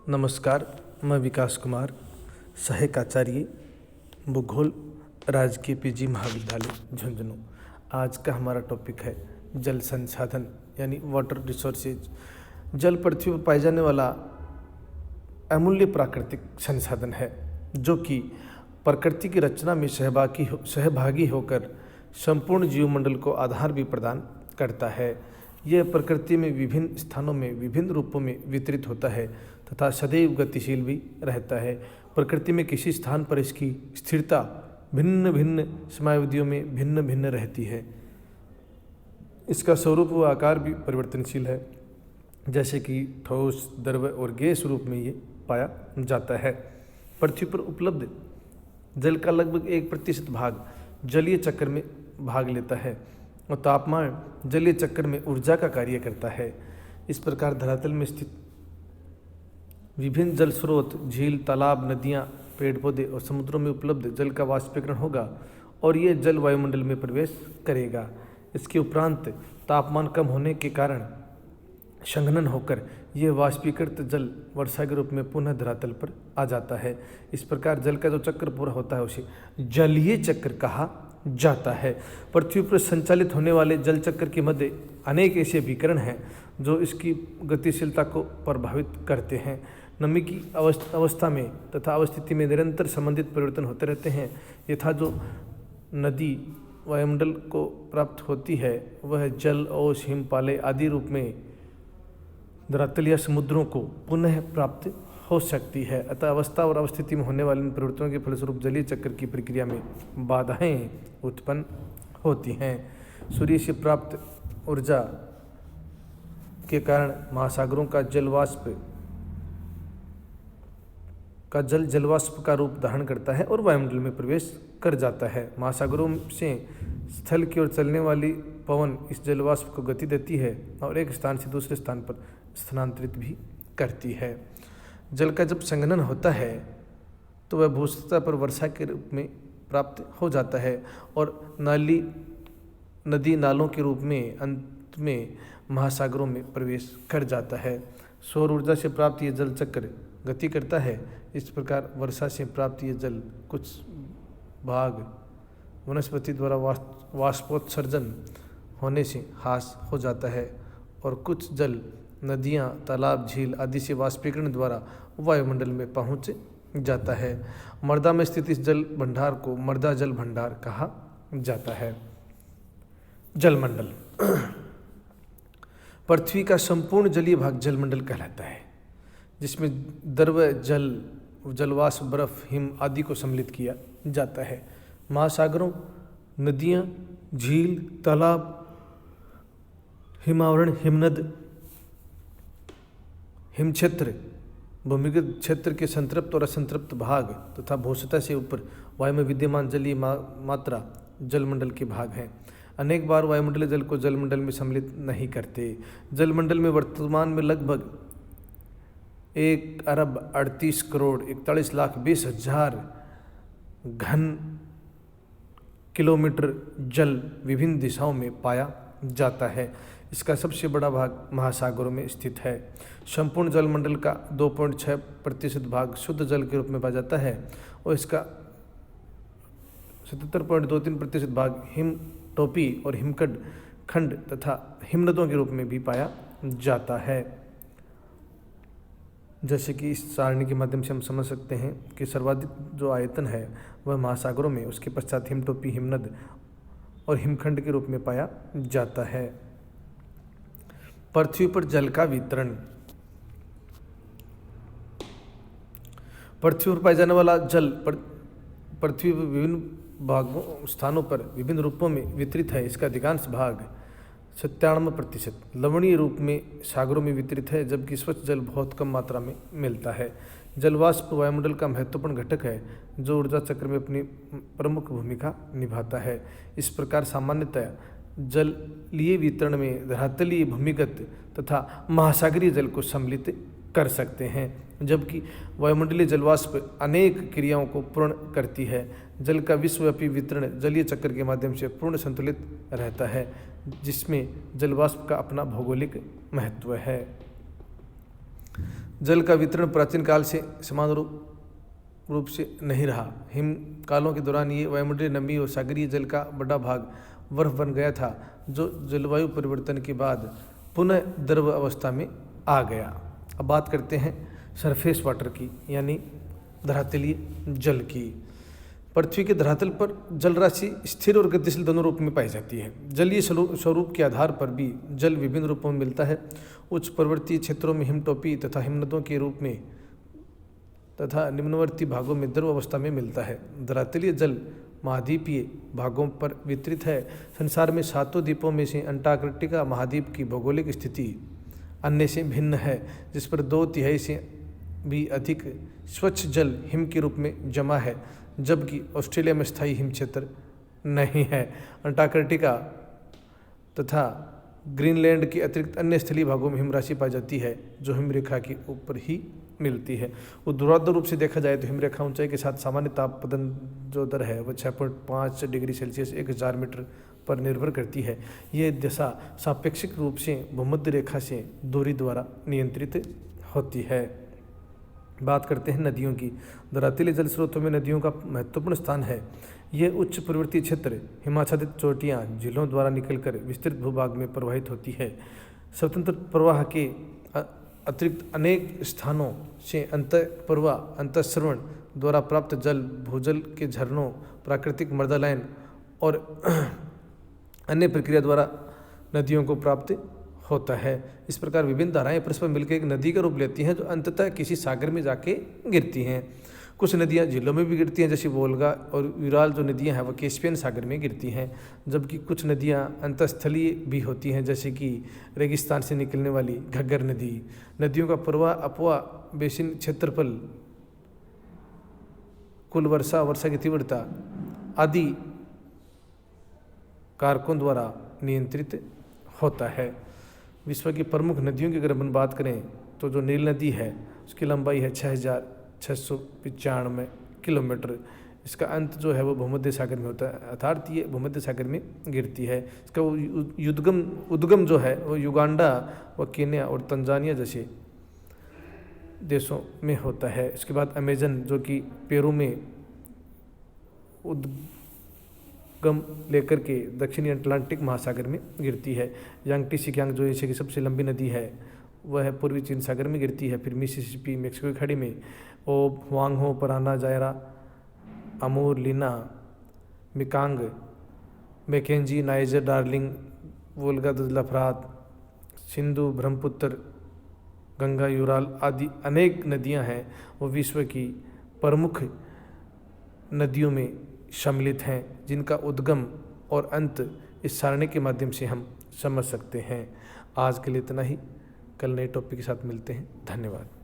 नमस्कार, मैं विकास कुमार, सहायक आचार्य भूगोल, राजकीय पीजी महाविद्यालय झुंझुनू। आज का हमारा टॉपिक है जल संसाधन यानी वाटर रिसोर्सेज। जल पृथ्वी पर पाए जाने वाला अमूल्य प्राकृतिक संसाधन है जो कि प्रकृति की रचना में सहभागी होकर संपूर्ण जीवमंडल को आधार भी प्रदान करता है। यह प्रकृति में विभिन्न स्थानों में विभिन्न रूपों में वितरित होता है तथा सदैव गतिशील भी रहता है। प्रकृति में किसी स्थान पर इसकी स्थिरता भिन्न भिन्न समयावधियों में भिन्न भिन्न रहती है। इसका स्वरूप व आकार भी परिवर्तनशील है, जैसे कि ठोस, द्रव और गैस रूप में ये पाया जाता है। पृथ्वी पर उपलब्ध जल का लगभग 1% भाग जलीय चक्र में भाग लेता है और तापमान जलीय चक्र में ऊर्जा का कार्य करता है। इस प्रकार धरातल में स्थित विभिन्न जल स्रोत, झील, तालाब, नदियाँ, पेड़ पौधे और समुद्रों में उपलब्ध जल का वाष्पीकरण होगा और ये जल वायुमंडल में प्रवेश करेगा। इसके उपरांत तापमान कम होने के कारण संघनन होकर यह वाष्पीकृत जल वर्षा के रूप में पुनः धरातल पर आ जाता है। इस प्रकार जल का जो चक्र पूरा होता है उसे जलीय चक्र कहा जाता है। पृथ्वी पर संचालित होने वाले जल चक्र के मध्य अनेक ऐसे विकरण हैं जो इसकी गतिशीलता को प्रभावित करते हैं। नमी की अवस्था में तथा अवस्थिति में निरंतर संबंधित परिवर्तन होते रहते हैं। यथा जो नदी वायुमंडल को प्राप्त होती है वह जल, ओस, हिमपाले आदि रूप में धरातल या समुद्रों को पुनः प्राप्त हो सकती है। अतः अवस्था और अवस्थिति में होने वाले परिवर्तनों के फलस्वरूप जलीय चक्र की प्रक्रिया में बाधाएं उत्पन्न होती हैं। सूर्य से प्राप्त ऊर्जा के कारण महासागरों का जलवाष्प का रूप धारण करता है और वायुमंडल में प्रवेश कर जाता है। महासागरों से स्थल की ओर चलने वाली पवन इस जलवाष्प को गति देती है और एक स्थान से दूसरे स्थान पर स्थानांतरित भी करती है। जल का जब संघनन होता है तो वह भूसतह पर वर्षा के रूप में प्राप्त हो जाता है और नदी नालों के रूप में अंत में महासागरों में प्रवेश कर जाता है। सौर ऊर्जा से प्राप्त यह जल चक्र गति करता है। इस प्रकार वर्षा से प्राप्त यह जल कुछ भाग वनस्पति द्वारा वाष्पोत्सर्जन होने से ह्रास हो जाता है और कुछ जल नदियाँ, तालाब, झील आदि से वाष्पीकरण द्वारा वायुमंडल में पहुँच जाता है। मृदा में स्थित इस जल भंडार को मृदा जल भंडार कहा जाता है। जलमंडल पृथ्वी का संपूर्ण जलीय भाग जलमंडल कहलाता है, जिसमें द्रव, जलवाष्प, बर्फ, हिम आदि को सम्मिलित किया जाता है। महासागरों, नदियाँ, झील, तालाब, हिमावरण, हिमनद, हिमक्षेत्र, भूमिगत क्षेत्र के संतृप्त और असंतृप्त भाग तथा भूसतह से ऊपर वायु में विद्यमान जलीय मात्रा जलमंडल के भाग हैं। अनेक बार वायुमंडलीय जल को जलमंडल में सम्मिलित नहीं करते। जलमंडल में वर्तमान में लगभग 1,38,41,20,000 घन किलोमीटर जल विभिन्न दिशाओं में पाया जाता है। इसका सबसे बड़ा भाग महासागरों में स्थित है। संपूर्ण जलमंडल का 2.6% भाग शुद्ध जल के रूप में पाया जाता है और इसका 77.23% भाग हिमटोपी और हिमखंड खंड तथा हिमनदों के रूप में भी पाया जाता है। जैसे कि इस सारणी के माध्यम से हम समझ सकते हैं कि सर्वाधिक जो आयतन है वह महासागरों में, उसके पश्चात हिमटोपी, हिमनद और हिमखंड के रूप में पाया जाता है। पृथ्वी पर जल का वितरण। पृथ्वी पर पाया जाने वाला जल पृथ्वी पर विभिन्न स्थानों पर विभिन्न रूपों में वितरित है। इसका अधिकांश भाग 97% लवणीय रूप में सागरों में वितरित है, जबकि स्वच्छ जल बहुत कम मात्रा में मिलता है। जलवाष्प वायुमंडल का महत्वपूर्ण घटक है जो ऊर्जा चक्र में अपनी प्रमुख भूमिका निभाता है। इस प्रकार सामान्यतः जलीय वितरण में धरातलीय, भूमिगत तथा महासागरीय जल को सम्मिलित कर सकते हैं, जबकि वायुमंडलीय जलवाष्प अनेक क्रियाओं को पूर्ण करती है। जल का विश्वव्यापी वितरण जलीय चक्र के माध्यम से पूर्ण संतुलित रहता है, जिसमें जलवाष्प का अपना भौगोलिक महत्व है। जल का वितरण प्राचीन काल से समान रूप से नहीं रहा। हिम कालों के दौरान ये वायुमंडलीय नमी और सागरीय जल का बड़ा भाग बर्फ बन गया था, जो जलवायु परिवर्तन के बाद पुनः द्रव अवस्था में आ गया। अब बात करते हैं सरफेस वाटर की, यानी धरातलीय जल की। पृथ्वी के धरातल पर जल राशि स्थिर और गतिशील दोनों रूप में पाई जाती है। जलीय स्वरूप के आधार पर भी जल विभिन्न रूपों में मिलता है। उच्च पर्वतीय क्षेत्रों में हिमटोपी तथा हिमनदों के रूप में तथा निम्नवर्ती भागों में द्रव अवस्था में मिलता है। धरातलीय जल महाद्वीपीय भागों पर वितरित है। संसार में 7 द्वीपों में से अंटार्कटिका महाद्वीप की भौगोलिक स्थिति अन्य से भिन्न है, जिस पर 2/3 से भी अधिक स्वच्छ जल हिम के रूप में जमा है, जबकि ऑस्ट्रेलिया में स्थायी हिम क्षेत्र नहीं है। अंटार्कटिका तथा ग्रीनलैंड के अतिरिक्त अन्य स्थलीय भागों में हिमराशि पाई जाती है, जो हिमरेखा के ऊपर ही मिलती है। ऊर्ध्वाधर रूप से देखा जाए तो हिमरेखा ऊंचाई के साथ सामान्य तापपतन जो दर है वह 6.5 डिग्री सेल्सियस 1000 मीटर पर निर्भर करती है। यह दशा सापेक्षिक रूप से भूमध्य रेखा से दूरी द्वारा नियंत्रित होती है। बात करते हैं नदियों की। धरातलीय जल स्रोतों में नदियों का महत्वपूर्ण स्थान है। ये उच्च पर्वतीय क्षेत्र, हिमाच्छादित चोटियाँ, झीलों द्वारा निकलकर विस्तृत भूभाग में प्रवाहित होती है। स्वतंत्र प्रवाह के अतिरिक्त अनेक स्थानों से अंतःप्रवाह, अंतःस्रवण द्वारा प्राप्त जल, भूजल के झरनों, प्राकृतिक मृदालयन और अन्य प्रक्रिया द्वारा नदियों को प्राप्त होता है। इस प्रकार विभिन्न धाराएं परस्पर मिलकर एक नदी का रूप लेती हैं, जो अंततः किसी सागर में जाके गिरती हैं। कुछ नदियां झीलों में भी गिरती हैं, जैसे वोल्गा और यूराल जो नदियां हैं वह कैस्पियन सागर में गिरती हैं, जबकि कुछ नदियां अंतःस्थलीय भी होती हैं, जैसे कि रेगिस्तान से निकलने वाली घग्गर नदी। नदियों का प्रवाह, अपवाह, बेसिन, क्षेत्रफल, कुल वर्षा, वर्षा की तीव्रता आदि कारकों द्वारा नियंत्रित होता है। विश्व की प्रमुख नदियों की अगर अपन बात करें तो जो नील नदी है उसकी लंबाई है 6695 किलोमीटर। इसका अंत जो है वो भूमध्य सागर में होता है, अर्थात ये भूमध्य सागर में गिरती है। इसका उद्गम जो है वो युगांडा व केन्या और तंजानिया जैसे देशों में होता है। इसके बाद अमेजन जो कि पेरू में उद्गम लेकर के दक्षिणी अटलांटिक महासागर में गिरती है। यांगटी सिकियांग जो एशिया की सबसे लंबी नदी है वह पूर्वी चीन सागर में गिरती है। फिर मिसिसिपी मेक्सिको की खाड़ी में, Ob, Huang He, Parana, Zaire, Amur, Lena, Mekong, Mackenzie, Niger, Darling, Volga, दजला, फरात, सिंधु, ब्रह्मपुत्र, गंगा, यूराल आदि अनेक नदियां हैं वो विश्व की प्रमुख नदियों में सम्मिलित हैं, जिनका उद्गम और अंत इस सारणी के माध्यम से हम समझ सकते हैं। आज के लिए इतना ही, कल नए टॉपिक के साथ मिलते हैं। धन्यवाद।